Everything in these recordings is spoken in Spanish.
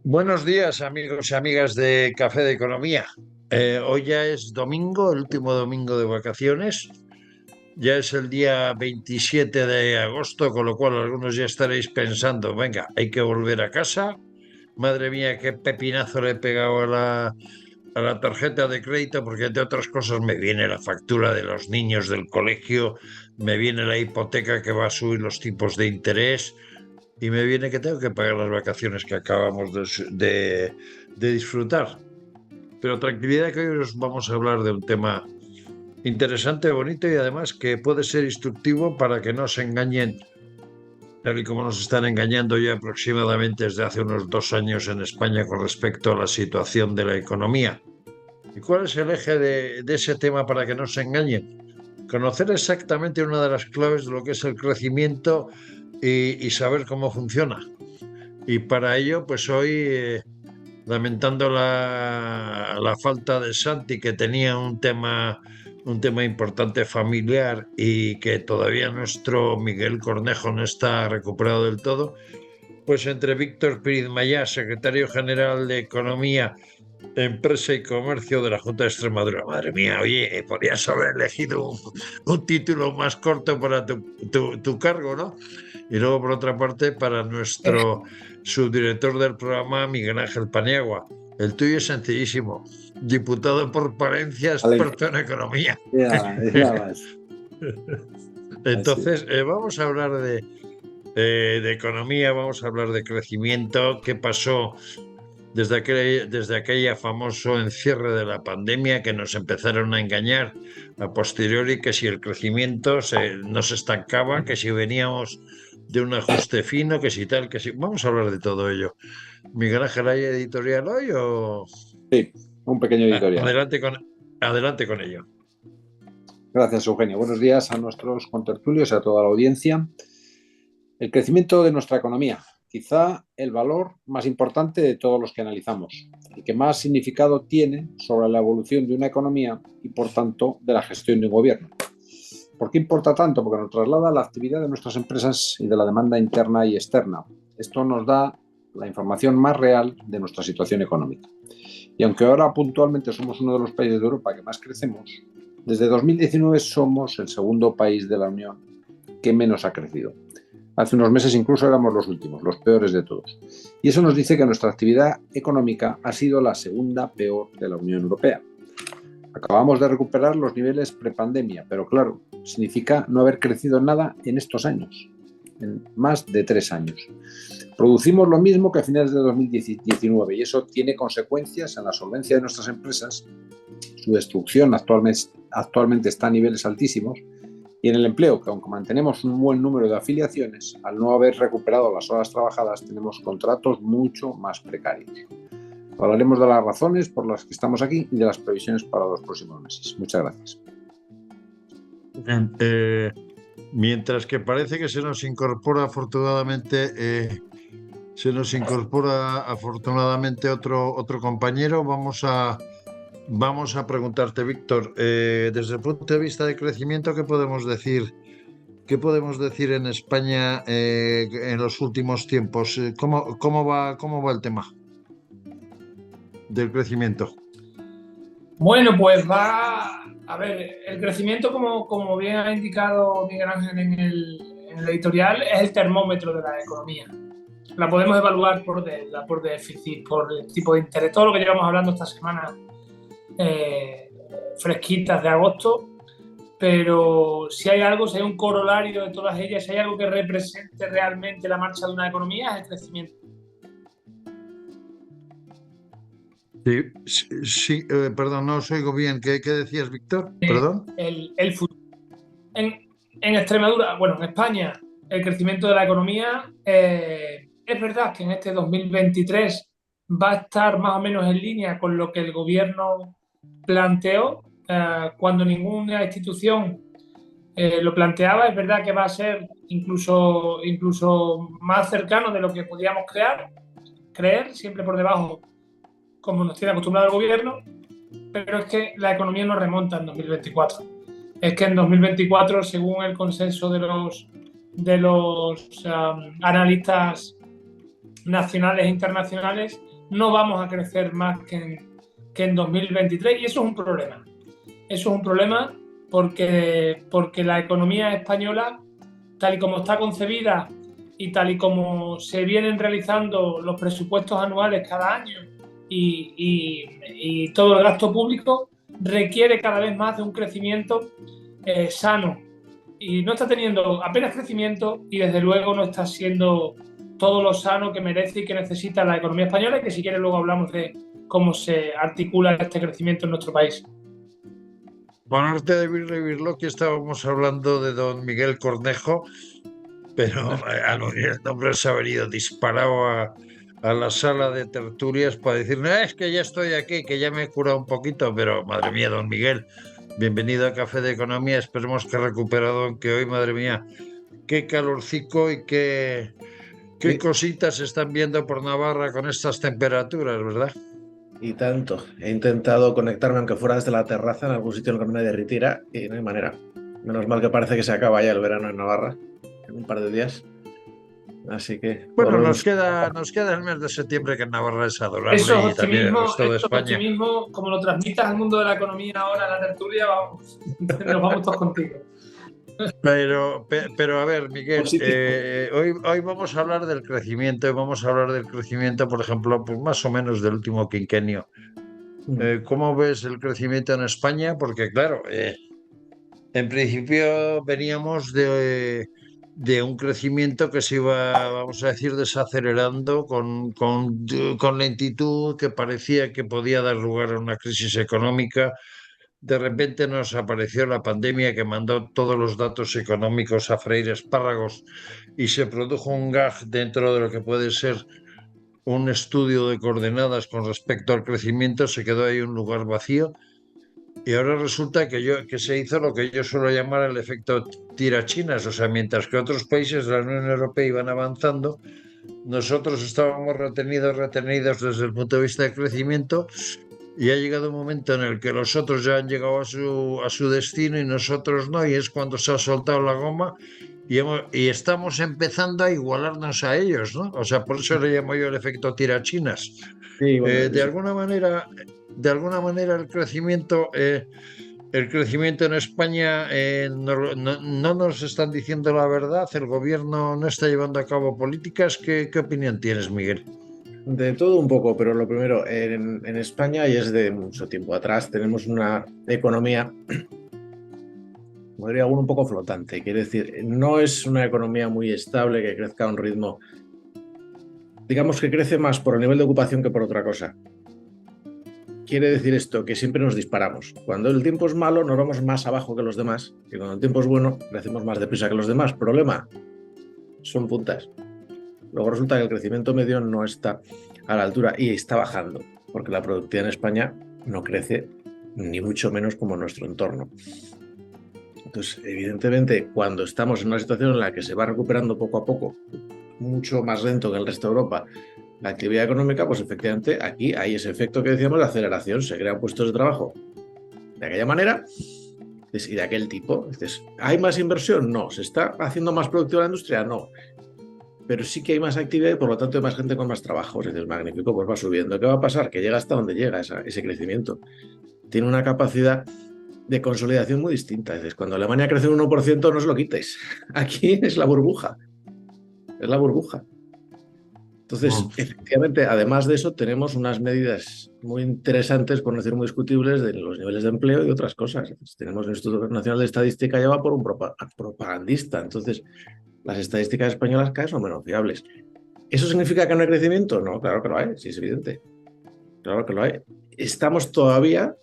Buenos días, amigos y amigas de Café de Economía. Hoy ya es domingo, el último domingo de vacaciones. Ya es el día 27 de agosto, con lo cual algunos ya estaréis pensando, venga, hay que volver a casa. Madre mía, qué pepinazo le he pegado a la tarjeta de crédito, porque entre otras cosas me viene la factura de los niños del colegio, me viene la hipoteca que va a subir los tipos de interés. Y me viene que tengo que pagar las vacaciones que acabamos de disfrutar. Pero tranquilidad, que hoy os vamos a hablar de un tema interesante, bonito y además que puede ser instructivo para que no se engañen, tal y como nos están engañando ya aproximadamente desde hace unos 2 años en España con respecto a la situación de la economía. ¿Y cuál es el eje de ese tema para que no se engañen? Conocer exactamente una de las claves de lo que es el crecimiento y saber cómo funciona. Y para ello, pues hoy, lamentando la falta de Santi, que tenía un tema importante familiar y que todavía nuestro Miguel Cornejo no está recuperado del todo, pues entre Víctor Pérez Mayá, secretario general de Economía, Empresa y Comercio de la Junta de Extremadura. Madre mía, oye, podrías haber elegido un título más corto para tu cargo, ¿no? Y luego, por otra parte, para nuestro subdirector del programa, Miguel Ángel Paniagua. El tuyo es sencillísimo. Diputado por Palencia, Valencia, experto en economía. ya vas. Así. Entonces, vamos a hablar de economía, vamos a hablar de crecimiento, qué pasó desde aquella famoso encierre de la pandemia, que nos empezaron a engañar a posteriori, que si el crecimiento nos estancaba, que si veníamos de un ajuste fino, que si tal, que si... Vamos a hablar de todo ello. Miguel Ángel, ¿hay editorial hoy o...? Sí, un pequeño editorial. Adelante con ello. Gracias, Eugenio. Buenos días a nuestros contertulios y a toda la audiencia. El crecimiento de nuestra economía, quizá el valor más importante de todos los que analizamos y que más significado tiene sobre la evolución de una economía y, por tanto, de la gestión de un gobierno. ¿Por qué importa tanto? Porque nos traslada la actividad de nuestras empresas y de la demanda interna y externa. Esto nos da la información más real de nuestra situación económica. Y aunque ahora puntualmente somos uno de los países de Europa que más crecemos, desde 2019 somos el segundo país de la Unión que menos ha crecido. Hace unos meses incluso éramos los últimos, los peores de todos. Y eso nos dice que nuestra actividad económica ha sido la segunda peor de la Unión Europea. Acabamos de recuperar los niveles prepandemia, pero claro, significa no haber crecido nada en estos años, en más de 3 años. Producimos lo mismo que a finales de 2019 y eso tiene consecuencias en la solvencia de nuestras empresas. Su destrucción actualmente está a niveles altísimos y en el empleo, que aunque mantenemos un buen número de afiliaciones, al no haber recuperado las horas trabajadas tenemos contratos mucho más precarios. Hablaremos de las razones por las que estamos aquí y de las previsiones para los próximos meses. Muchas gracias. Bien, mientras que parece que se nos incorpora afortunadamente otro compañero, vamos a preguntarte, Víctor, desde el punto de vista de crecimiento, ¿qué podemos decir? ¿Qué podemos decir en España en los últimos tiempos? ¿Cómo va el tema del crecimiento? Bueno, pues a ver, el crecimiento, como bien ha indicado Miguel Ángel en el editorial, es el termómetro de la economía. La podemos evaluar por deuda, por déficit, por el tipo de interés, todo lo que llevamos hablando esta semana, fresquitas de agosto, pero si hay un corolario de todas ellas, si hay algo que represente realmente la marcha de una economía, es el crecimiento. Sí, sí, perdón, no os oigo bien. ¿Qué decías, Víctor? Perdón. El futuro. En Extremadura, bueno, en España, el crecimiento de la economía, es verdad que en este 2023 va a estar más o menos en línea con lo que el gobierno planteó cuando ninguna institución lo planteaba. Es verdad que va a ser incluso más cercano de lo que podíamos creer, siempre por debajo, como nos tiene acostumbrado el gobierno, pero es que la economía no remonta en 2024. Es que en 2024, según el consenso de los analistas nacionales e internacionales, no vamos a crecer más que en 2023 y eso es un problema. Eso es un problema porque la economía española, tal y como está concebida y tal y como se vienen realizando los presupuestos anuales cada año y todo el gasto público, requiere cada vez más de un crecimiento sano. Y no está teniendo apenas crecimiento y desde luego no está siendo todo lo sano que merece y que necesita la economía española, y que si quieres luego hablamos de cómo se articula este crecimiento en nuestro país. Bueno, antes de revivirlo, que estábamos hablando de don Miguel Cornejo, pero al oír el nombre se ha venido disparado a la sala de tertulias para decir, no, es que ya estoy aquí, que ya me he curado un poquito, pero madre mía, don Miguel, bienvenido a Café de Economía, esperemos que ha recuperado, aunque hoy, madre mía, qué calorcico y qué Sí, cositas se están viendo por Navarra con estas temperaturas, ¿verdad? y tanto. He intentado conectarme, aunque fuera desde la terraza, en algún sitio en el que me derritiera, y no hay manera. Menos mal que parece que se acaba ya el verano en Navarra, en un par de días. Así que Bueno, volvemos. nos queda el mes de septiembre, que en Navarra es adorable Eso y es también el optimismo, resto de eso es España. optimismo, como lo transmitas al mundo de la economía ahora en la tertulia, vamos, nos vamos todos contigo. Pero a ver, Miguel, hoy vamos a hablar del crecimiento, y vamos a hablar del crecimiento, por ejemplo, pues más o menos del último quinquenio. ¿Cómo ves el crecimiento en España? Porque claro, en principio veníamos de un crecimiento que se iba, vamos a decir, desacelerando con lentitud, que parecía que podía dar lugar a una crisis económica. De repente nos apareció la pandemia que mandó todos los datos económicos a freír espárragos y se produjo un gag dentro de lo que puede ser un estudio de coordenadas con respecto al crecimiento. Se quedó ahí un lugar vacío y ahora resulta que se hizo lo que yo suelo llamar el efecto tirachinas. O sea, mientras que otros países de la Unión Europea iban avanzando, nosotros estábamos retenidos desde el punto de vista de crecimiento, y ha llegado un momento en el que los otros ya han llegado a su destino y nosotros no, y es cuando se ha soltado la goma y estamos empezando a igualarnos a ellos, ¿no? O sea, por eso le llamo yo el efecto tirachinas. Sí, bueno, Eh, de alguna manera, de alguna manera el crecimiento en España, no nos están diciendo la verdad, el gobierno no está llevando a cabo políticas. ¿Qué opinión tienes, Miguel? de todo un poco, pero lo primero, en España, y es de mucho tiempo atrás, tenemos una economía, podría un poco flotante. Quiere decir, no es una economía muy estable que crezca a un ritmo, digamos que crece más por el nivel de ocupación que por otra cosa. Quiere decir esto que siempre nos disparamos. Cuando el tiempo es malo, nos vamos más abajo que los demás, y cuando el tiempo es bueno, crecemos más deprisa que los demás. Problema, son puntas. Luego resulta que el crecimiento medio no está a la altura y está bajando, porque la productividad en España no crece ni mucho menos como en nuestro entorno. Entonces, evidentemente, cuando estamos en una situación en la que se va recuperando poco a poco, mucho más lento que el resto de Europa, la actividad económica, pues efectivamente aquí hay ese efecto que decíamos de aceleración, se crean puestos de trabajo de aquella manera y de aquel tipo. Entonces, ¿hay más inversión? No. ¿Se está haciendo más productiva la industria? No. Pero sí que hay más actividad y por lo tanto hay más gente con más trabajo. Es magnífico, pues va subiendo. ¿Qué va a pasar? Que llega hasta donde llega ese crecimiento. Tiene una capacidad de consolidación muy distinta. Es cuando Alemania crece un 1%, no os lo quitéis. Aquí es la burbuja. Es la burbuja. Entonces, efectivamente, además de eso, tenemos unas medidas muy interesantes, por no decir muy discutibles, de los niveles de empleo y otras cosas. Entonces, tenemos el Instituto Nacional de Estadística, ya va por un propagandista. Entonces, las estadísticas españolas cada vez son menos fiables. ¿Eso significa que no hay crecimiento? No, claro que lo hay, sí es evidente. Claro que lo hay. Estamos todavía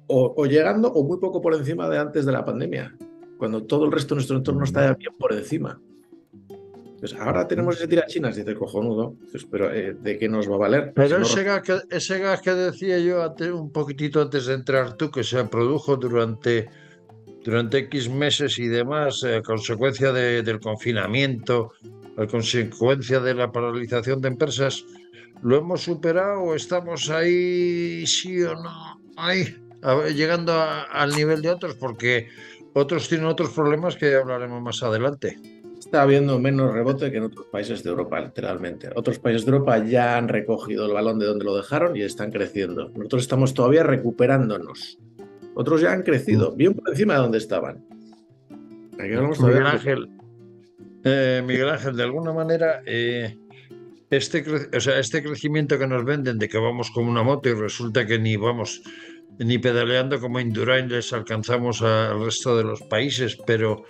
o llegando o muy poco por encima de antes de la pandemia, cuando todo el resto de nuestro entorno está bien por encima. Pues ahora tenemos ese tirachinas, dice cojonudo, pues, pero ¿de qué nos va a valer? Pero Si no... ese gas que decía yo un poquitito antes de entrar tú, que se produjo durante X meses y demás, a consecuencia del confinamiento, a consecuencia de la paralización de empresas, ¿lo hemos superado o estamos ahí, sí o no? Ahí, llegando al nivel de otros, porque otros tienen otros problemas que ya hablaremos más adelante. está habiendo menos rebote que en otros países de Europa, literalmente. Otros países de Europa ya han recogido el balón de donde lo dejaron y están creciendo. Nosotros estamos todavía recuperándonos. Otros ya han crecido, bien por encima de donde estaban. Aquí hablamos todavía Miguel Ángel, de alguna manera, este crecimiento que nos venden de que vamos como una moto y resulta que ni vamos ni pedaleando como Indurain les alcanzamos al resto de los países, pero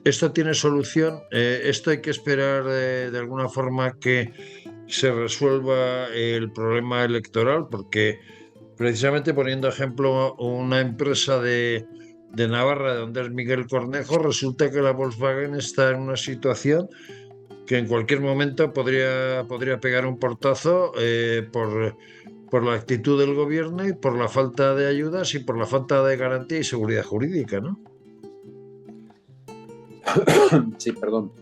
esto tiene solución. Esto hay que esperar de alguna forma que se resuelva el problema electoral, porque precisamente poniendo ejemplo una empresa de Navarra, de donde es Miguel Cornejo, resulta que la Volkswagen está en una situación que en cualquier momento podría pegar un portazo por la actitud del gobierno y por la falta de ayudas y por la falta de garantía y seguridad jurídica, ¿no? Sí, perdón.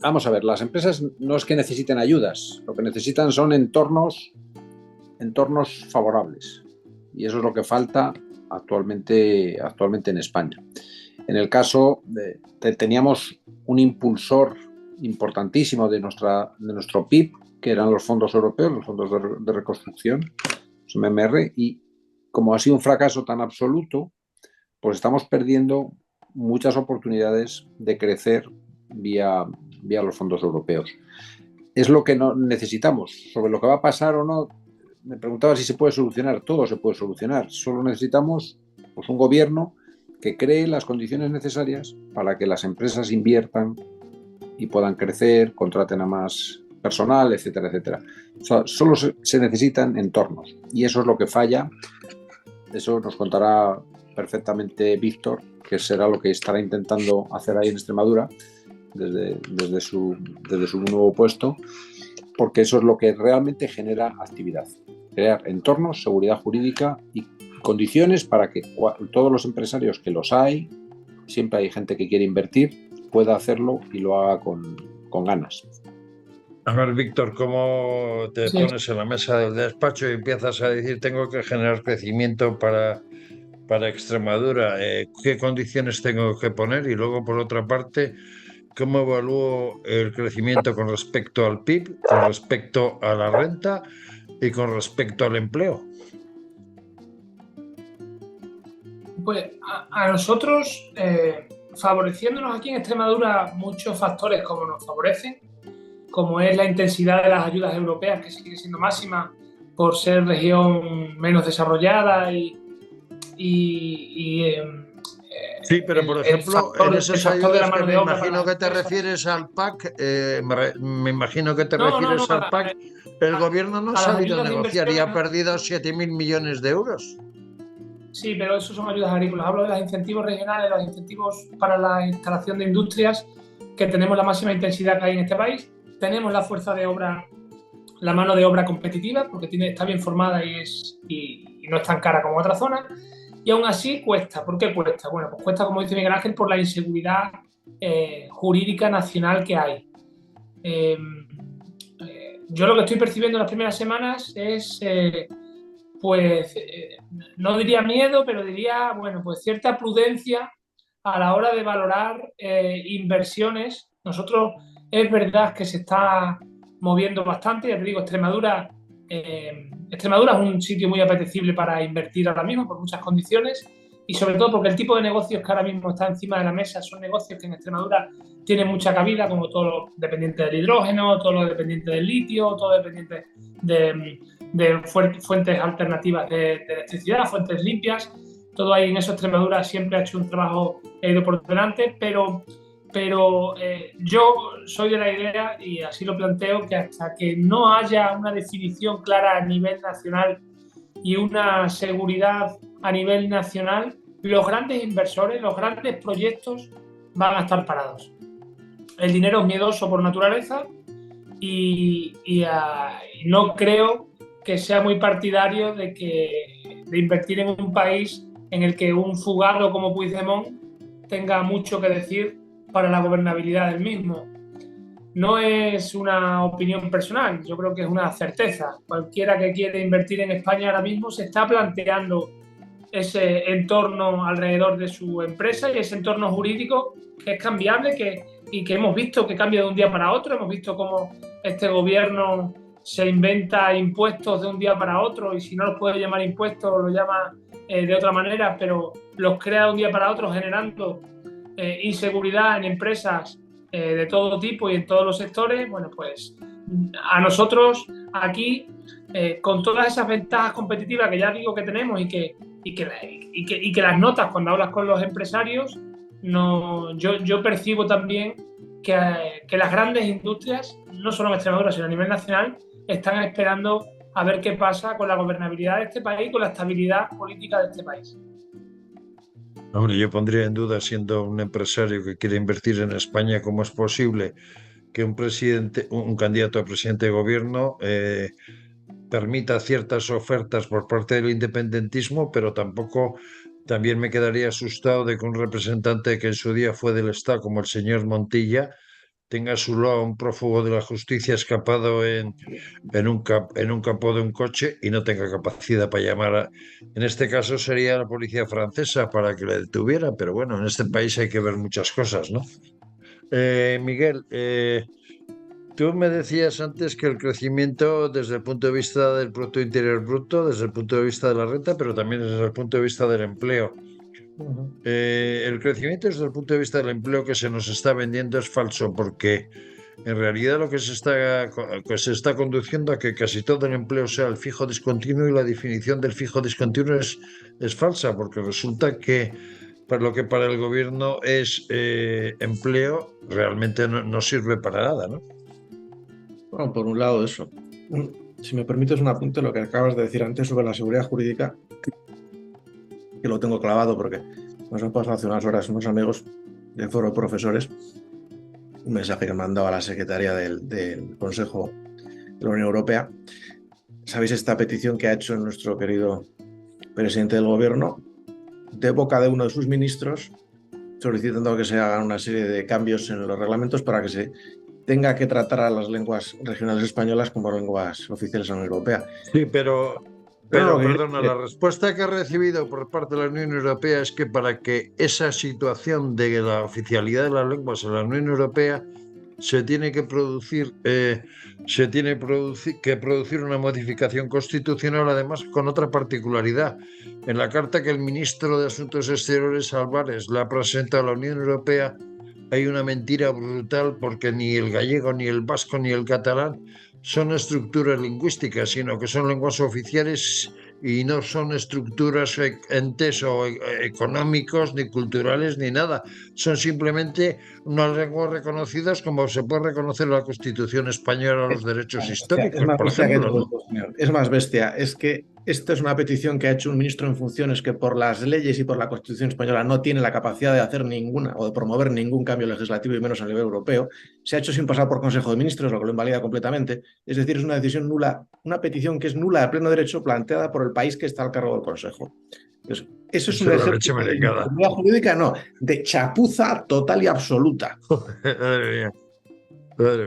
Vamos a ver, las empresas no es que necesiten ayudas, lo que necesitan son entornos favorables. Y eso es lo que falta actualmente en España. En el caso teníamos un impulsor importantísimo de nuestro PIB, que eran los fondos europeos, los fondos de reconstrucción, los MMR, y como ha sido un fracaso tan absoluto, pues estamos perdiendo muchas oportunidades de crecer vía los fondos europeos. Es lo que no necesitamos. Sobre lo que va a pasar o no, me preguntaba si se puede solucionar. Todo se puede solucionar. Solo necesitamos pues, un gobierno que cree las condiciones necesarias para que las empresas inviertan y puedan crecer, contraten a más personal, etcétera, etcétera. O sea, solo se necesitan entornos. Y eso es lo que falla. Eso nos contará perfectamente Víctor, que será lo que estará intentando hacer ahí en Extremadura desde su nuevo puesto, porque eso es lo que realmente genera actividad, crear entornos, seguridad jurídica y condiciones para que todos los empresarios, que los hay, siempre hay gente que quiere invertir, pueda hacerlo y lo haga con ganas. A ver, Víctor, ¿cómo te pones en la mesa del despacho y empiezas a decir tengo que generar crecimiento para Extremadura? ¿Qué condiciones tengo que poner? Y luego, por otra parte, ¿cómo evalúo el crecimiento con respecto al PIB, con respecto a la renta y con respecto al empleo? Pues a nosotros, favoreciéndonos aquí en Extremadura muchos factores como nos favorecen, como es la intensidad de las ayudas europeas, que sigue siendo máxima por ser región menos desarrollada sí, pero por ejemplo, en esas ayudas que me imagino que te refieres al PAC, me imagino que te refieres al PAC, el gobierno no ha sabido negociar y ha perdido 7.000 millones de euros. Sí, pero eso son ayudas agrícolas. Hablo de los incentivos regionales, los incentivos para la instalación de industrias, que tenemos la máxima intensidad que hay en este país. Tenemos la fuerza de obra, la mano de obra competitiva, porque está bien formada y no es tan cara como otra zona. Y aún así cuesta. ¿Por qué cuesta? Bueno, pues cuesta, como dice Miguel Ángel, por la inseguridad jurídica nacional que hay. Yo lo que estoy percibiendo en las primeras semanas es, no diría miedo, pero diría, bueno, pues cierta prudencia a la hora de valorar inversiones. Nosotros es verdad que se está moviendo bastante. Ya te digo, Extremadura es un sitio muy apetecible para invertir ahora mismo por muchas condiciones y sobre todo porque el tipo de negocios que ahora mismo está encima de la mesa son negocios que en Extremadura tienen mucha cabida, como todo lo dependiente del hidrógeno, todo lo dependiente del litio, todo lo dependiente de fuentes alternativas de electricidad, fuentes limpias. Todo ahí en eso Extremadura siempre ha hecho un trabajo ido por delante, pero yo soy de la idea, y así lo planteo, que hasta que no haya una definición clara a nivel nacional y una seguridad a nivel nacional, los grandes inversores, los grandes proyectos van a estar parados. El dinero es miedoso por naturaleza y no creo que sea muy partidario de invertir en un país en el que un fugado como Puigdemont tenga mucho que decir para la gobernabilidad del mismo. No es una opinión personal, yo creo que es una certeza. Cualquiera que quiere invertir en España ahora mismo se está planteando ese entorno alrededor de su empresa y ese entorno jurídico que es cambiable y que hemos visto que cambia de un día para otro. Hemos visto cómo este gobierno se inventa impuestos de un día para otro y si no los puede llamar impuestos lo llama de otra manera, pero los crea de un día para otro generando inseguridad en empresas de todo tipo y en todos los sectores. Bueno, pues a nosotros aquí, con todas esas ventajas competitivas que ya digo que tenemos y que las notas cuando hablas con los empresarios, yo percibo también que las grandes industrias, no solo en Extremadura, sino a nivel nacional, están esperando a ver qué pasa con la gobernabilidad de este país, con la estabilidad política de este país. Hombre, yo pondría en duda, siendo un empresario que quiere invertir en España, cómo es posible que un candidato a presidente de gobierno permita ciertas ofertas por parte del independentismo, pero también me quedaría asustado de que un representante que en su día fue del Estado, como el señor Montilla, tenga a su lado a un prófugo de la justicia escapado en un capó de un coche y no tenga capacidad para llamar en este caso sería la policía francesa para que le detuviera, pero bueno, en este país hay que ver muchas cosas, ¿no? Miguel, tú me decías antes que el crecimiento desde el punto de vista del Producto Interior Bruto, desde el punto de vista de la renta, pero también desde el punto de vista del empleo. El crecimiento desde el punto de vista del empleo que se nos está vendiendo es falso, porque en realidad lo que se está conduciendo a que casi todo el empleo sea el fijo discontinuo, y la definición del fijo discontinuo es falsa, porque resulta que para lo que para el gobierno es empleo, realmente no sirve para nada, ¿no? Bueno, por un lado eso. Si me permites un apunte, lo que acabas de decir antes sobre la seguridad jurídica, que lo tengo clavado porque nos han pasado hace unas horas unos amigos del foro de profesores un mensaje que han mandado a la secretaria del Consejo de la Unión Europea. ¿Sabéis esta petición que ha hecho nuestro querido presidente del gobierno de boca de uno de sus ministros, solicitando que se hagan una serie de cambios en los reglamentos para que se tenga que tratar a las lenguas regionales españolas como lenguas oficiales de la Unión Europea? Sí, pero perdona, la respuesta que he recibido por parte de la Unión Europea es que para que esa situación de la oficialidad de las lenguas en la Unión Europea se tiene que producir una modificación constitucional, además con otra particularidad. En la carta que el ministro de Asuntos Exteriores, Álvarez, le ha presentado a la Unión Europea, hay una mentira brutal, porque ni el gallego, ni el vasco, ni el catalán son estructuras lingüísticas, sino que son lenguas oficiales y no son estructuras entes o económicos, ni culturales, ni nada. Son simplemente unas lenguas reconocidas como se puede reconocer en la Constitución española los derechos históricos, por ejemplo, ¿no? Es más bestia, es que esta es una petición que ha hecho un ministro en funciones que por las leyes y por la Constitución española no tiene la capacidad de hacer ninguna o de promover ningún cambio legislativo, y menos a nivel europeo. Se ha hecho sin pasar por Consejo de Ministros, lo que lo invalida completamente. Es decir, es una decisión nula, una petición que es nula de pleno derecho, planteada por el país que está al cargo del Consejo. Entonces, eso es un ejemplo de inseguridad jurídica, no, de chapuza total y absoluta. Madre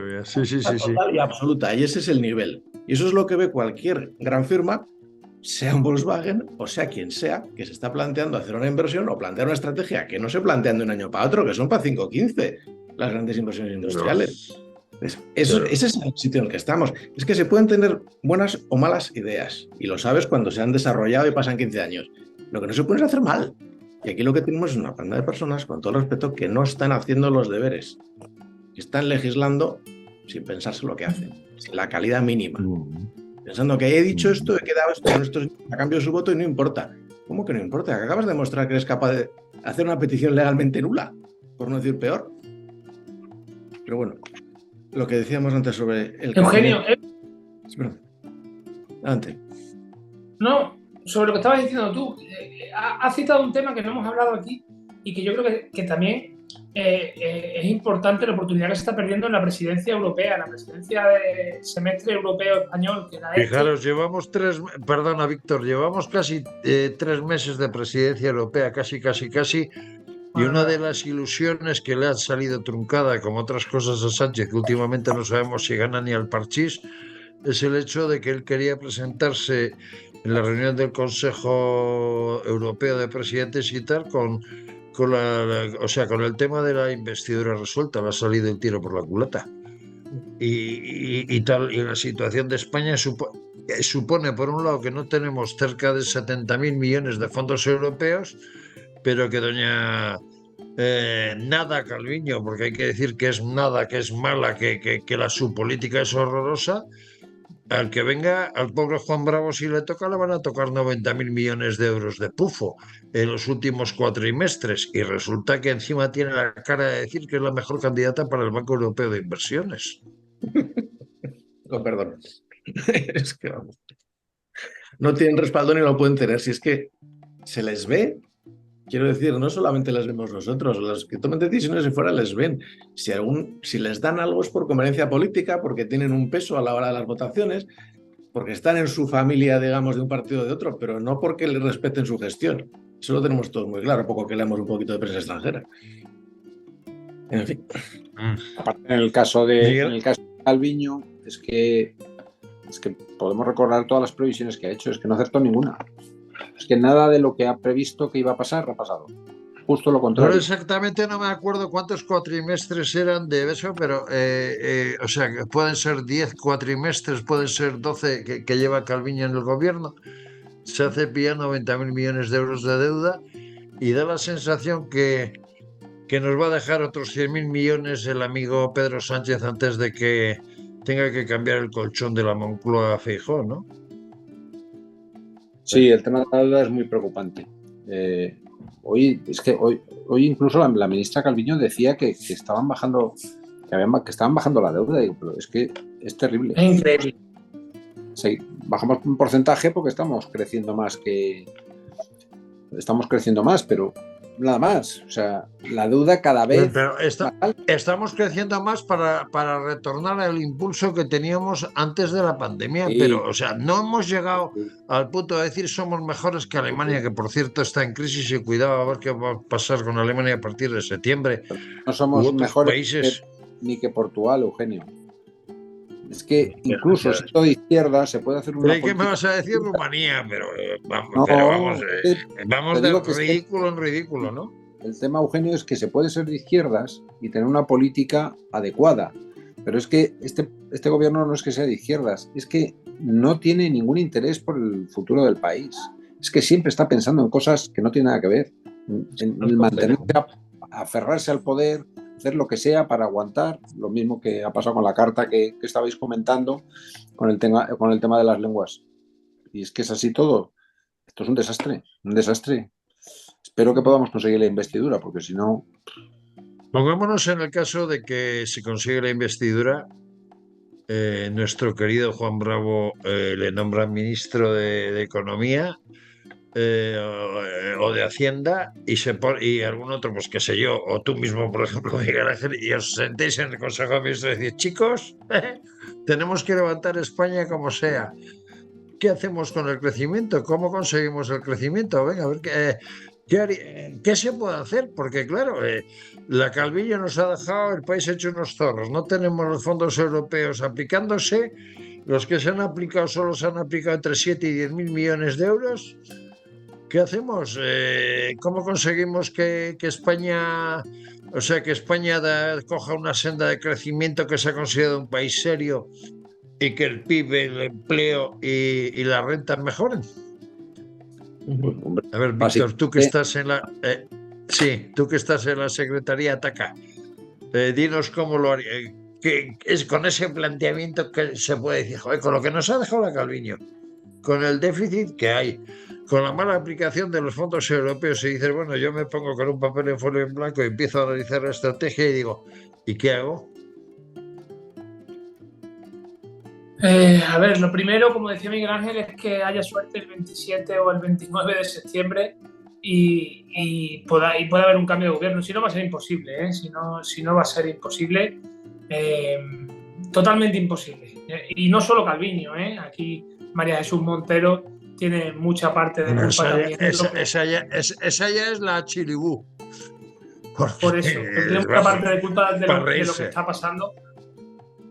mía, sí. Total y absoluta, y ese es el nivel. Y eso es lo que ve cualquier gran firma, sea un Volkswagen o sea quien sea, que se está planteando hacer una inversión o plantear una estrategia que no se plantean de un año para otro, que son para 5 o 15 las grandes inversiones industriales. Ese es el sitio en el que estamos. Es que se pueden tener buenas o malas ideas, y lo sabes cuando se han desarrollado y pasan 15 años. Lo que no se puede es hacer mal. Y aquí lo que tenemos es una banda de personas, con todo respeto, que no están haciendo los deberes. Que están legislando sin pensarse lo que hacen, sin la calidad mínima. Pensando que he dicho esto, he quedado esto a cambio de su voto y no importa. ¿Cómo que no importa? Que acabas de demostrar que eres capaz de hacer una petición legalmente nula, por no decir peor. Pero bueno, lo que decíamos antes sobre el... Eugenio, adelante. No, sobre lo que estabas diciendo tú, has citado un tema que no hemos hablado aquí y que yo creo que también es importante, la oportunidad que se está perdiendo en la presidencia europea, en la presidencia del semestre europeo español. Fijaros, llevamos llevamos casi 3 meses de presidencia europea, casi, y una de las ilusiones que le ha salido truncada, como otras cosas a Sánchez, que últimamente no sabemos si gana ni al parchís, es el hecho de que él quería presentarse en la reunión del Consejo Europeo de Presidentes y tal, o sea, con el tema de la investidura resuelta, le ha salido el tiro por la culata. Y tal, y la situación de España supone, por un lado, que no tenemos cerca de 70.000 millones de fondos europeos, pero que doña Nada Calviño, porque hay que decir que es nada, que es mala, que su política es horrorosa. Al que venga, al pobre Juan Bravo, si le toca, le van a tocar 90.000 millones de euros de pufo en los últimos cuatrimestres. Y resulta que encima tiene la cara de decir que es la mejor candidata para el Banco Europeo de Inversiones. No, perdón. Es que vamos. No tienen respaldo ni lo pueden tener. Si es que se les ve, quiero decir, no solamente les vemos nosotros, los que toman decisiones de fuera les ven. Si les dan algo es por conveniencia política, porque tienen un peso a la hora de las votaciones, porque están en su familia, digamos, de un partido o de otro, pero no porque les respeten su gestión. Eso lo tenemos todos muy claro, poco que leamos un poquito de prensa extranjera. En fin. Aparte, en el caso de Calviño, es que podemos recordar todas las previsiones que ha hecho, es que no acertó ninguna. Es que nada de lo que ha previsto que iba a pasar ha pasado. Justo lo contrario. Pero exactamente no me acuerdo cuántos cuatrimestres eran de eso, pero o sea, que pueden ser 10 cuatrimestres, pueden ser 12 que lleva Calviño en el gobierno. Se hace pillar 90.000 millones de euros de deuda y da la sensación que nos va a dejar otros 100.000 millones el amigo Pedro Sánchez antes de que tenga que cambiar el colchón de la Moncloa a Feijóo, ¿no? Sí, el tema de la deuda es muy preocupante. Hoy incluso la ministra Calviño decía que estaban bajando, que estaban bajando la deuda. Digo, pero es que es terrible. Es increíble. Sí, bajamos un porcentaje porque estamos creciendo más, pero nada más. O sea, la deuda cada vez... Pero estamos creciendo más para retornar al impulso que teníamos antes de la pandemia, Sí. Pero, o sea, no hemos llegado al punto de decir somos mejores que Alemania, que por cierto está en crisis y cuidado a ver qué va a pasar con Alemania a partir de septiembre. No somos otros mejores países. ni que Portugal, Eugenio. Es que incluso siendo de izquierda se puede hacer una Pero ¿qué política... me vas a decir Rumanía? Pero No, vamos te digo de que es que- ridículo en ridículo, ¿no? El tema, Eugenio, es que se puede ser de izquierdas y tener una política adecuada. Pero es que este gobierno no es que sea de izquierdas, es que no tiene ningún interés por el futuro del país. Es que siempre está pensando en cosas que no tienen nada que ver. En mantenerse, aferrarse al poder, hacer lo que sea para aguantar. Lo mismo que ha pasado con la carta que estabais comentando con el tema de las lenguas. Y es que es así todo. Esto es un desastre, un desastre. Espero que podamos conseguir la investidura, porque si no... Pongámonos en el caso de que se consigue la investidura, nuestro querido Juan Bravo le nombra ministro de Economía o de Hacienda y algún otro, pues qué sé yo, o tú mismo, por ejemplo, Miguel Ángel, y os sentéis en el Consejo de Ministros y decís, chicos, tenemos que levantar España como sea. ¿Qué hacemos con el crecimiento? ¿Cómo conseguimos el crecimiento? Venga, a ver ¿qué se puede hacer? Porque claro, la Calviño nos ha dejado el país hecho unos zorros. No tenemos los fondos europeos aplicándose. Los que se han aplicado solo se han aplicado entre 7 y 10.000 millones de euros. ¿Qué hacemos? ¿Cómo conseguimos que España, o sea, que España coja una senda de crecimiento, que se ha considerado un país serio y que el PIB, el empleo y las rentas mejoren? A ver, Víctor, tú que estás en la... tú que estás en la Secretaría Ataca, dinos cómo lo haría. Que es con ese planteamiento que se puede decir, joder, con lo que nos ha dejado la Calviño, con el déficit que hay, con la mala aplicación de los fondos europeos, y dices, bueno, yo me pongo con un papel en folio en blanco y empiezo a analizar la estrategia y digo, ¿y qué hago? A ver, lo primero, como decía Miguel Ángel, es que haya suerte el 27 o el 29 de septiembre y pueda haber un cambio de gobierno. Si no, va a ser imposible, ¿eh? Si no va a ser imposible, totalmente imposible. Y no solo Calviño, ¿eh? Aquí María Jesús Montero tiene mucha parte de culpa también. Esa ya es la chiribú. Por eso, tiene mucha parte de culpa de lo que está pasando.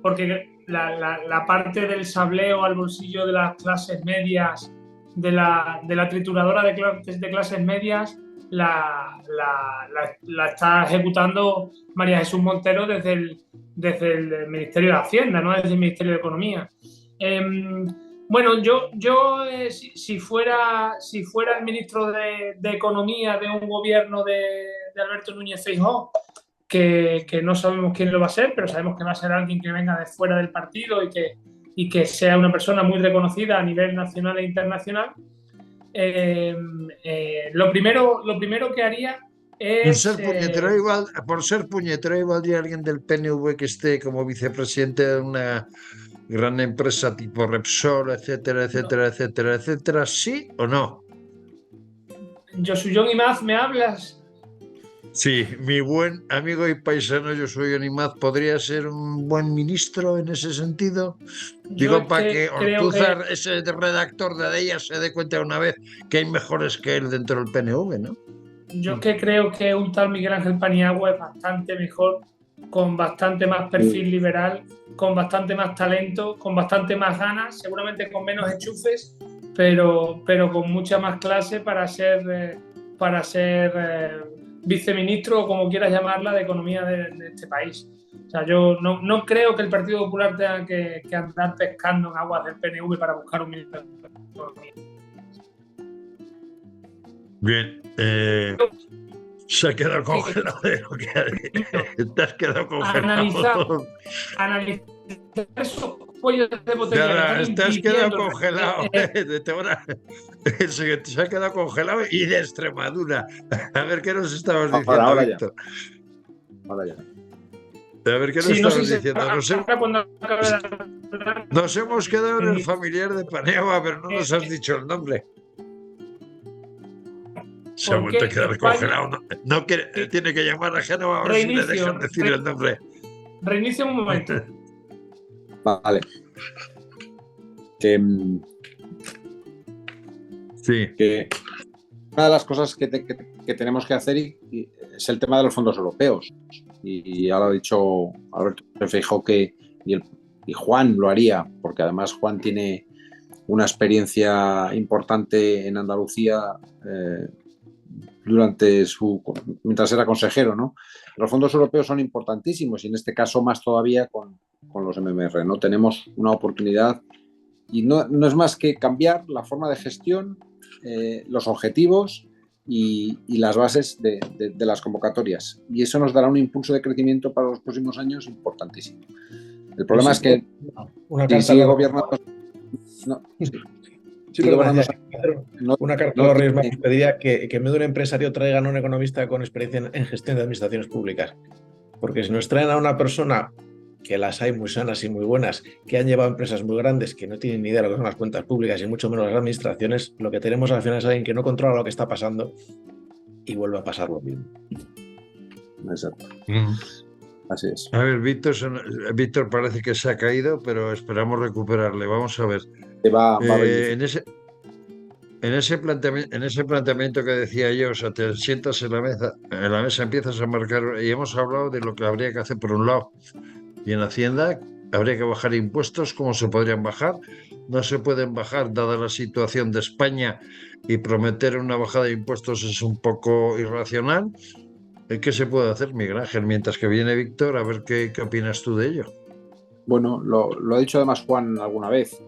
Porque la parte del sableo al bolsillo de las clases medias de la trituradora de clases medias la está ejecutando María Jesús Montero desde el Ministerio de Hacienda, no desde el Ministerio de Economía. Bueno, si fuera el ministro de Economía de un gobierno de Alberto Núñez Feijóo, que no sabemos quién lo va a ser, pero sabemos que va a ser alguien que venga de fuera del partido y que sea una persona muy reconocida a nivel nacional e internacional, lo primero que haría es... Por ser puñetero igual y alguien del PNV que esté como vicepresidente de una gran empresa tipo Repsol, etcétera, etcétera, etcétera, etcétera, ¿sí o no? Yosuyon Imaz, ¿me hablas? Sí, mi buen amigo y paisano Yosuyon Imaz podría ser un buen ministro en ese sentido. Digo, para que Ortúzar, ese redactor de ella, se dé cuenta una vez que hay mejores que él dentro del PNV, ¿no? Yo que creo que un tal Miguel Ángel Paniagua es bastante mejor, con bastante más perfil liberal, con bastante más talento, con bastante más ganas, seguramente con menos enchufes, pero con mucha más clase para ser viceministro o como quieras llamarla de economía de este país. O sea, yo no creo que el Partido Popular tenga que andar pescando en aguas del PNV para buscar un ministro de economía. Bien, se ha quedado congelado. Te has quedado congelado. Analizar esos pollos de botella. Te has quedado congelado. Se ha quedado congelado y de Extremadura. A ver qué nos estabas diciendo, ahora Víctor. Ahora ya. A ver qué nos estabas diciendo. Nos hemos quedado en el familiar de Paniagua, pero no nos has dicho el nombre. Se ha vuelto a quedar congelado. No tiene que llamar a Génova a ver si le dejan decir el nombre. Reinicio un momento. Vale. Sí. Que una de las cosas que tenemos que hacer es el tema de los fondos europeos. Y ya lo ha dicho Alberto Feijóo y Juan lo haría, porque además Juan tiene una experiencia importante en Andalucía mientras era consejero, ¿no? Los fondos europeos son importantísimos y en este caso más todavía con los MMR, ¿no? Tenemos una oportunidad y no es más que cambiar la forma de gestión, los objetivos y las bases de las convocatorias. Y eso nos dará un impulso de crecimiento para los próximos años importantísimo. El problema es que sigue gobernando... Una carta a los Reyes Magos pediría que en vez de un empresario traigan a un economista con experiencia en gestión de administraciones públicas. Porque si nos traen a una persona, que las hay muy sanas y muy buenas, que han llevado empresas muy grandes, que no tienen ni idea de lo que son las cuentas públicas y mucho menos las administraciones, lo que tenemos al final es alguien que no controla lo que está pasando y vuelve a pasar lo mismo. Exacto. Así es. A ver, Víctor parece que se ha caído, pero esperamos recuperarle. Vamos a ver. En ese planteamiento que decía yo, o sea, te sientas en la mesa empiezas a marcar, y hemos hablado de lo que habría que hacer por un lado, y en Hacienda habría que bajar impuestos. ¿Cómo se podrían bajar? No se pueden bajar, dada la situación de España, y prometer una bajada de impuestos es un poco irracional. ¿Qué se puede hacer, Miguel Ángel? Mientras que viene Víctor, a ver qué opinas tú de ello. Bueno, lo ha dicho además Juan alguna vez.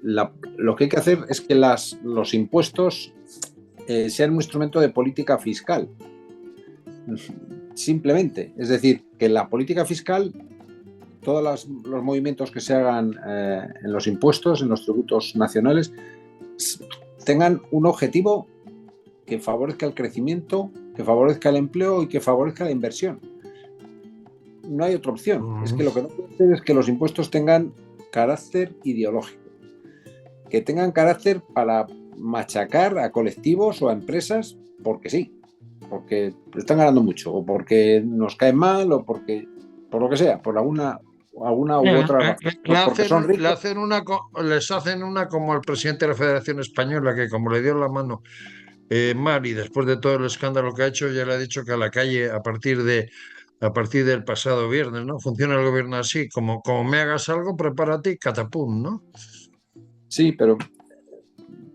Lo que hay que hacer es que los impuestos sean un instrumento de política fiscal. Simplemente. Es decir, que la política fiscal, todos los movimientos que se hagan en los impuestos, en los tributos nacionales, tengan un objetivo que favorezca el crecimiento, que favorezca el empleo y que favorezca la inversión. No hay otra opción. Es que lo que no puede ser es que los impuestos tengan carácter ideológico, que tengan carácter para machacar a colectivos o a empresas porque sí, porque están ganando mucho o porque nos caen mal o por lo que sea, por alguna u otra razón. Les hacen una como al presidente de la Federación Española, que como le dio la mano mal, y después de todo el escándalo que ha hecho, ya le ha dicho que a la calle a partir del pasado viernes, ¿no? Funciona el gobierno así, como me hagas algo, prepárate y catapum, ¿no? Sí, pero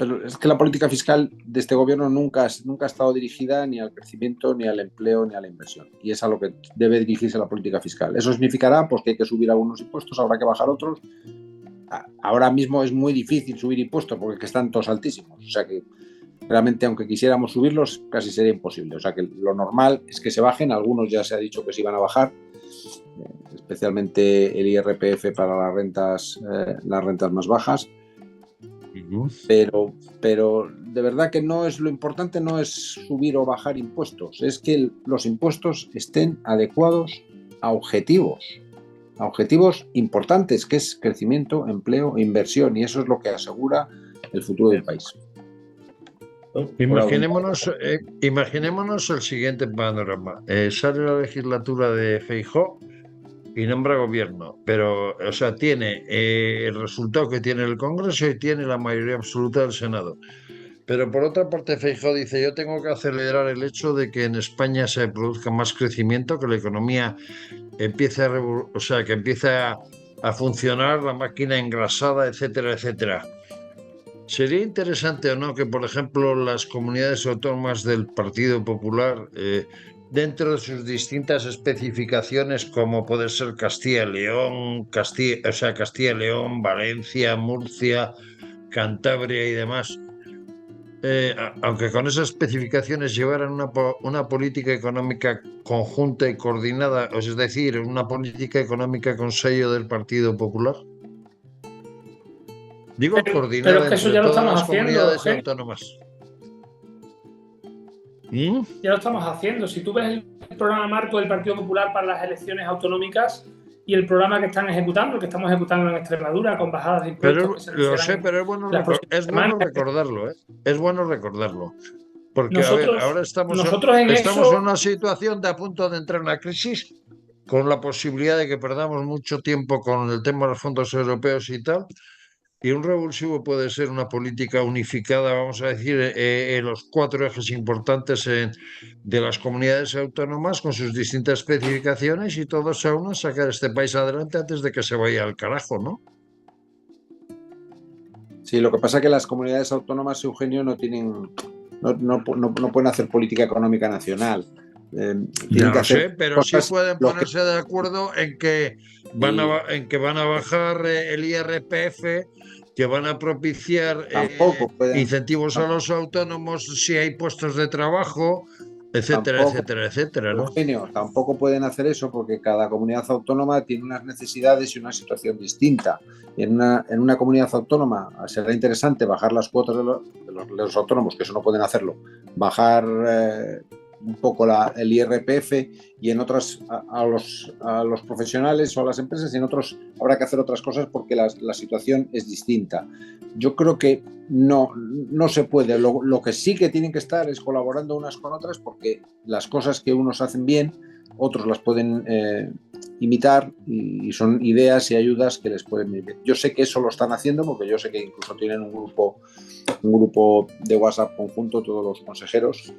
pero es que la política fiscal de este gobierno nunca ha estado dirigida ni al crecimiento, ni al empleo, ni a la inversión. Y es a lo que debe dirigirse la política fiscal. Eso significará pues, que hay que subir algunos impuestos, habrá que bajar otros. Ahora mismo es muy difícil subir impuestos porque están todos altísimos. O sea que realmente, aunque quisiéramos subirlos, casi sería imposible. O sea que lo normal es que se bajen. Algunos ya se ha dicho que se iban a bajar, especialmente el IRPF para las rentas más bajas. Pero de verdad que no es lo importante, no es subir o bajar impuestos, es que los impuestos estén adecuados a objetivos importantes, que es crecimiento, empleo e inversión, y eso es lo que asegura el futuro del país. Imaginémonos el siguiente panorama. Sale la legislatura de Feijóo y nombra gobierno, pero, o sea, tiene el resultado que tiene el Congreso y tiene la mayoría absoluta del Senado. Pero por otra parte, Feijóo dice: yo tengo que acelerar el hecho de que en España se produzca más crecimiento, que la economía empiece que empiece a funcionar, la máquina engrasada, etcétera, etcétera. ¿Sería interesante o no que, por ejemplo, las comunidades autónomas del Partido Popular, dentro de sus distintas especificaciones, como puede ser Castilla y León, Castilla y León, Valencia, Murcia, Cantabria y demás, aunque con esas especificaciones llevaran una política económica conjunta y coordinada, es decir, una política económica con sello del Partido Popular? Digo, pero coordinada es que eso entre ya lo todas estamos las haciendo, comunidades Eugenio. autónomas. Ya lo estamos haciendo. Si tú ves el programa marco del Partido Popular para las elecciones autonómicas y el programa que están ejecutando, que estamos ejecutando en Extremadura, con bajadas de impuestos que se Lo sé, anunciarán pero es bueno recordarlo, ¿eh? Es bueno recordarlo. Porque, a ver, ahora estamos en en eso, una situación de a punto de entrar en una crisis, con la posibilidad de que perdamos mucho tiempo con el tema de los fondos europeos y tal. Y un revulsivo puede ser una política unificada, vamos a decir, en los 4 ejes importantes de las comunidades autónomas, con sus distintas especificaciones, y todos a uno sacar este país adelante antes de que se vaya al carajo, ¿no? Sí, lo que pasa es que las comunidades autónomas, Eugenio, no pueden hacer política económica nacional. Ya lo sé, pero sí pueden que ponerse de acuerdo en que van a bajar el IRPF, que van a propiciar incentivos a los autónomos si hay puestos de trabajo, etcétera, etcétera, etcétera, ¿no? Eugenio, tampoco pueden hacer eso porque cada comunidad autónoma tiene unas necesidades y una situación distinta. En una comunidad autónoma será interesante bajar las cuotas de los autónomos, que eso no pueden hacerlo, bajar un poco el IRPF, y en otras a los profesionales o a las empresas, y en otros habrá que hacer otras cosas porque la situación es distinta. Yo creo que no se puede. Lo que sí que tienen que estar es colaborando unas con otras, porque las cosas que unos hacen bien, otros las pueden imitar, y son ideas y ayudas que les pueden venir. Yo sé que eso lo están haciendo, porque yo sé que incluso tienen un grupo de WhatsApp conjunto, todos los consejeros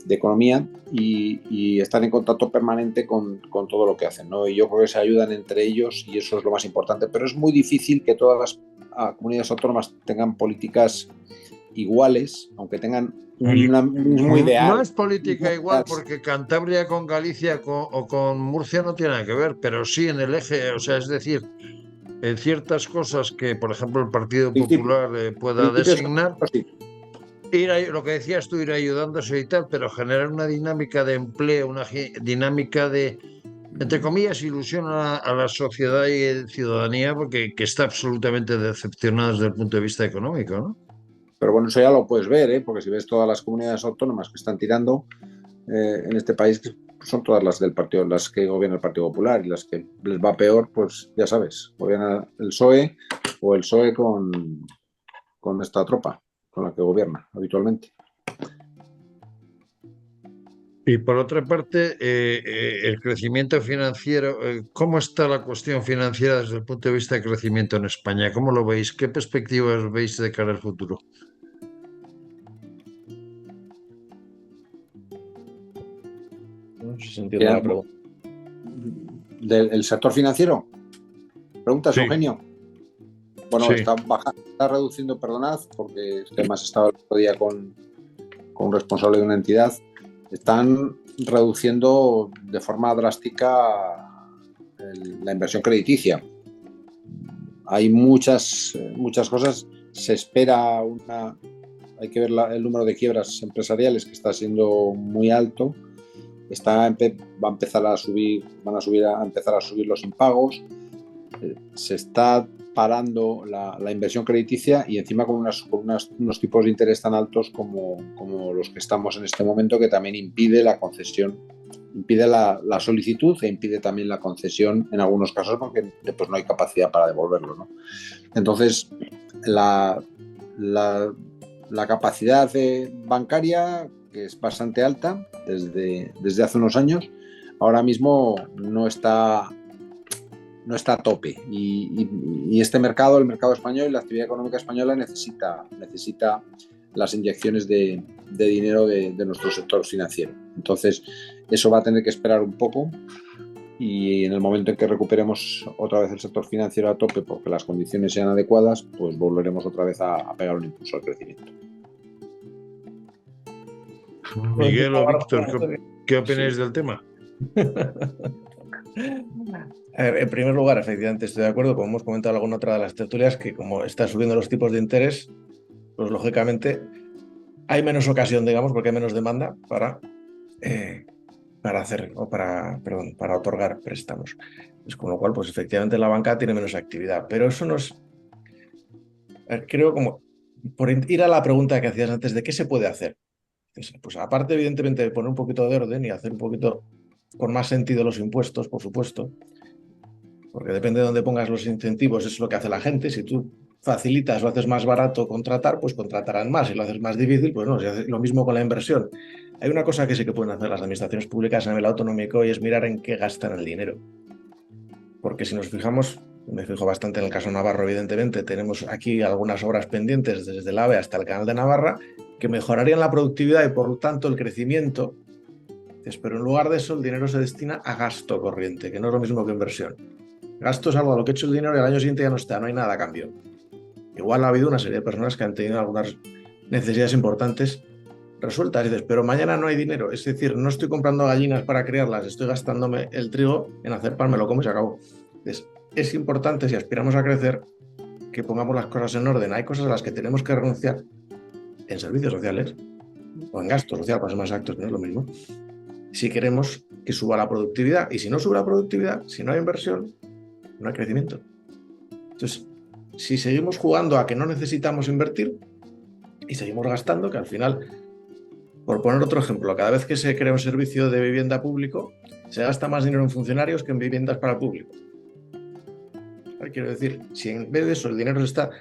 de economía, y están en contacto permanente con todo lo que hacen, ¿no? Y yo creo que se ayudan entre ellos, y eso es lo más importante. Pero es muy difícil que todas las comunidades autónomas tengan políticas iguales, aunque tengan un mismo ideal. No es política igual, porque Cantabria con Galicia o con Murcia no tiene nada que ver, pero sí en el eje, o sea, es decir, en ciertas cosas que, por ejemplo, el Partido Popular pueda designar. Lo que decías tú, ir ayudándose y tal, pero generar una dinámica de empleo, una dinámica de, entre comillas, ilusión a la sociedad y ciudadanía, porque que está absolutamente decepcionada desde el punto de vista económico, ¿no? Pero bueno, eso ya lo puedes ver, porque si ves todas las comunidades autónomas que están tirando en este país, son todas las del partido, las que gobierna el Partido Popular, y las que les va peor, pues ya sabes, gobierna el PSOE, o el PSOE con esta tropa con la que gobierna habitualmente. Y por otra parte, el crecimiento financiero, ¿cómo está la cuestión financiera desde el punto de vista de crecimiento en España? ¿Cómo lo veis? ¿Qué perspectivas veis de cara al futuro? No sé si entiendo la pregunta. ¿Del sector financiero? ¿Preguntas, sí. Eugenio? bueno, Sí. está reduciendo, perdonad, porque además estaba el otro día con un responsable de una entidad, están reduciendo de forma drástica la inversión crediticia. Hay muchas cosas, se espera hay que ver el número de quiebras empresariales, que está siendo muy alto. Van a empezar a subir los impagos. Se está parando la inversión crediticia y encima con unos tipos de interés tan altos como los que estamos en este momento, que también impide la concesión, impide la solicitud e impide también la concesión en algunos casos, porque pues no hay capacidad para devolverlo, ¿no? Entonces, la capacidad bancaria, que es bastante alta desde hace unos años, ahora mismo no está a tope, y este mercado, el mercado español y la actividad económica española necesita las inyecciones de dinero de nuestro sector financiero. Entonces, eso va a tener que esperar un poco, y en el momento en que recuperemos otra vez el sector financiero a tope, porque las condiciones sean adecuadas, pues volveremos otra vez a pegar un impulso al crecimiento. Miguel o Víctor, ¿qué opináis del tema? A ver, en primer lugar, efectivamente estoy de acuerdo, como hemos comentado en alguna otra de las tertulias, que como está subiendo los tipos de interés, pues lógicamente hay menos ocasión, digamos, porque hay menos demanda para otorgar préstamos. Pues con lo cual, pues efectivamente la banca tiene menos actividad. Pero eso no es... Creo, como por ir a la pregunta que hacías antes de qué se puede hacer. Pues aparte, evidentemente, de poner un poquito de orden y hacer un poquito con más sentido los impuestos, por supuesto, porque depende de dónde pongas los incentivos, es lo que hace la gente. Si tú facilitas o haces más barato contratar, pues contratarán más. Si lo haces más difícil, pues no. Si haces lo mismo con la inversión. Hay una cosa que sí que pueden hacer las administraciones públicas a nivel autonómico, y es mirar en qué gastan el dinero. Porque si nos fijamos, me fijo bastante en el caso Navarro, evidentemente, tenemos aquí algunas obras pendientes desde el AVE hasta el Canal de Navarra que mejorarían la productividad y por lo tanto el crecimiento. Pero en lugar de eso, el dinero se destina a gasto corriente, que no es lo mismo que inversión. Gasto es algo a lo que he hecho el dinero y al año siguiente ya no está, no hay nada a cambio. Igual ha habido una serie de personas que han tenido algunas necesidades importantes resueltas, y dices, pero mañana no hay dinero. Es decir, no estoy comprando gallinas para criarlas, estoy gastándome el trigo en hacer pan, me lo como y se acabó. Entonces, es importante, si aspiramos a crecer, que pongamos las cosas en orden. Hay cosas a las que tenemos que renunciar en servicios sociales o en gasto social, para ser más exactos, que no es lo mismo, si queremos que suba la productividad. Y si no sube la productividad, si no hay inversión, no hay crecimiento. Entonces, si seguimos jugando a que no necesitamos invertir y seguimos gastando, que al final, por poner otro ejemplo, cada vez que se crea un servicio de vivienda público, se gasta más dinero en funcionarios que en viviendas para el público. Quiero decir, si en vez de eso el dinero se está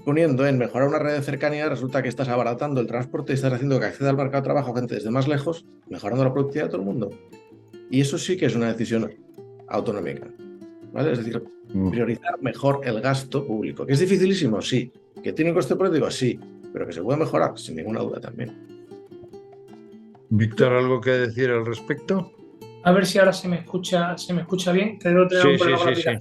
poniendo en mejorar una red de cercanía, resulta que estás abaratando el transporte y estás haciendo que acceda al mercado de trabajo gente desde más lejos, mejorando la productividad de todo el mundo. Y eso sí que es una decisión autonómica, ¿vale? Es decir, priorizar mejor el gasto público. ¿Que es dificilísimo? Sí. ¿Que tiene un coste político? Sí. Pero que se puede mejorar, sin ninguna duda también. Víctor, ¿algo que decir al respecto? A ver si ahora se me escucha bien. Creo que Sí.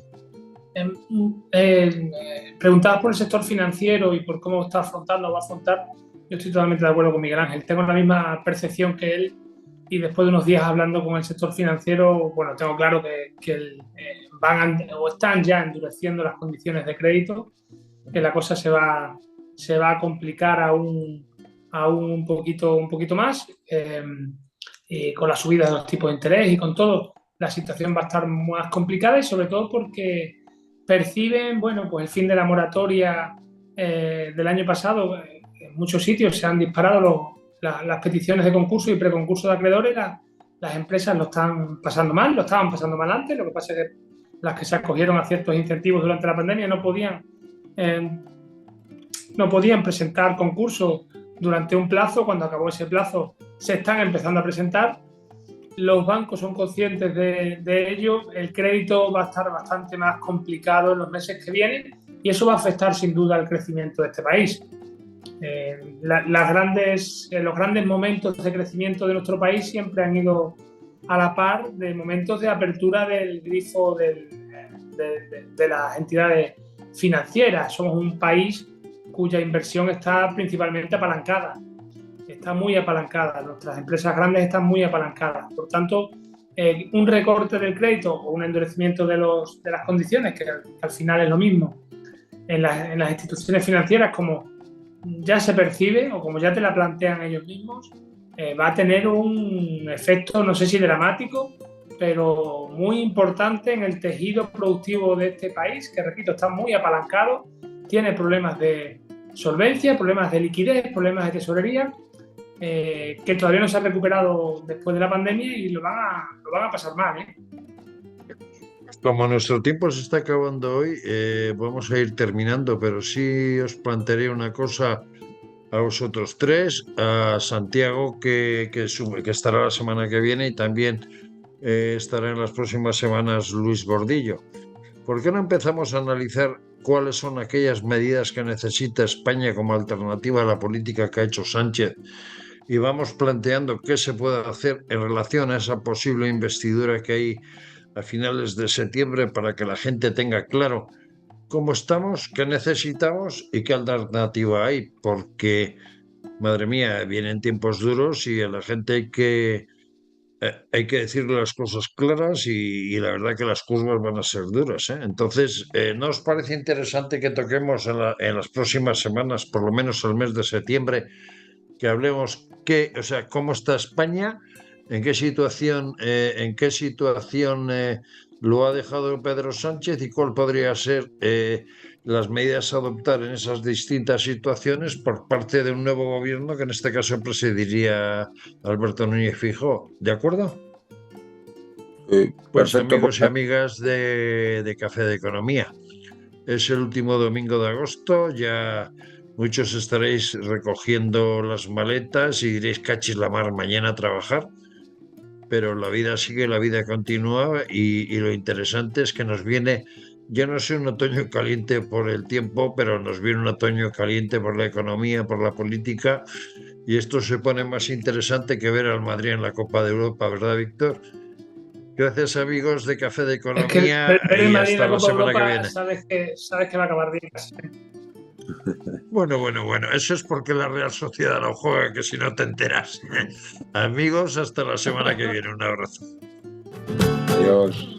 Preguntabas por el sector financiero y por cómo está afrontando o va a afrontar. Yo estoy totalmente de acuerdo con Miguel Ángel. Tengo la misma percepción que él, y después de unos días hablando con el sector financiero, bueno, tengo claro que están ya endureciendo las condiciones de crédito, que la cosa se va a complicar aún un poquito más, con la subida de los tipos de interés y con todo. La situación va a estar más complicada, y sobre todo porque perciben, bueno, pues el fin de la moratoria del año pasado. En muchos sitios se han disparado las peticiones de concurso y preconcurso de acreedores. Las empresas lo están pasando mal, lo estaban pasando mal antes. Lo que pasa es que las que se acogieron a ciertos incentivos durante la pandemia no podían presentar concursos durante un plazo. Cuando acabó ese plazo, se están empezando a presentar. Los bancos son conscientes de ello. El crédito va a estar bastante más complicado en los meses que vienen, y eso va a afectar sin duda al crecimiento de este país. Los grandes momentos de crecimiento de nuestro país siempre han ido a la par de momentos de apertura del grifo de las entidades financieras. Somos un país cuya inversión está principalmente apalancada. Está muy apalancada. Nuestras empresas grandes están muy apalancadas. Por tanto, un recorte del crédito o un endurecimiento de las condiciones, que al final es lo mismo, en las instituciones financieras, como ya se percibe o como ya te la plantean ellos mismos, va a tener un efecto, no sé si dramático, pero muy importante en el tejido productivo de este país, que repito, está muy apalancado, tiene problemas de solvencia, problemas de liquidez, problemas de tesorería, que todavía no se han recuperado después de la pandemia y lo van a pasar mal, ¿eh? Como nuestro tiempo se está acabando hoy, vamos a ir terminando, pero sí os plantearé una cosa a vosotros tres, a Santiago, que estará la semana que viene, y también estará en las próximas semanas Luis Gordillo. ¿Por qué no empezamos a analizar cuáles son aquellas medidas que necesita España como alternativa a la política que ha hecho Sánchez? Y vamos planteando qué se puede hacer en relación a esa posible investidura que hay a finales de septiembre, para que la gente tenga claro cómo estamos, qué necesitamos y qué alternativa hay, porque, madre mía, vienen tiempos duros y a la gente hay que decirle las cosas claras, y la verdad que las curvas van a ser duras, ¿eh? Entonces, ¿no os parece interesante que toquemos en las próximas semanas, por lo menos el mes de septiembre, que hablemos o sea, cómo está España, en qué situación lo ha dejado Pedro Sánchez, y cuál podría ser las medidas a adoptar en esas distintas situaciones por parte de un nuevo gobierno, que en este caso presidiría Alberto Núñez Feijóo? ¿De acuerdo? Pues Perfecto. amigos y amigas de Café de Economía, es el último domingo de agosto, ya muchos estaréis recogiendo las maletas y diréis cachis la mar, mañana a trabajar, pero la vida sigue, la vida continúa, y lo interesante es que nos viene, yo no sé, un otoño caliente por el tiempo, pero nos viene un otoño caliente por la economía, por la política, y esto se pone más interesante que ver al Madrid en la Copa de Europa, ¿verdad, Víctor? Gracias, amigos de Café de Es que Economía, ver el y Madrid en hasta la la Copa de semana que Europa, viene. sabes que va a acabar bien. Bueno, eso es porque la Real Sociedad no juega, que si no te enteras. Amigos, hasta la semana que viene. Un abrazo. Adiós.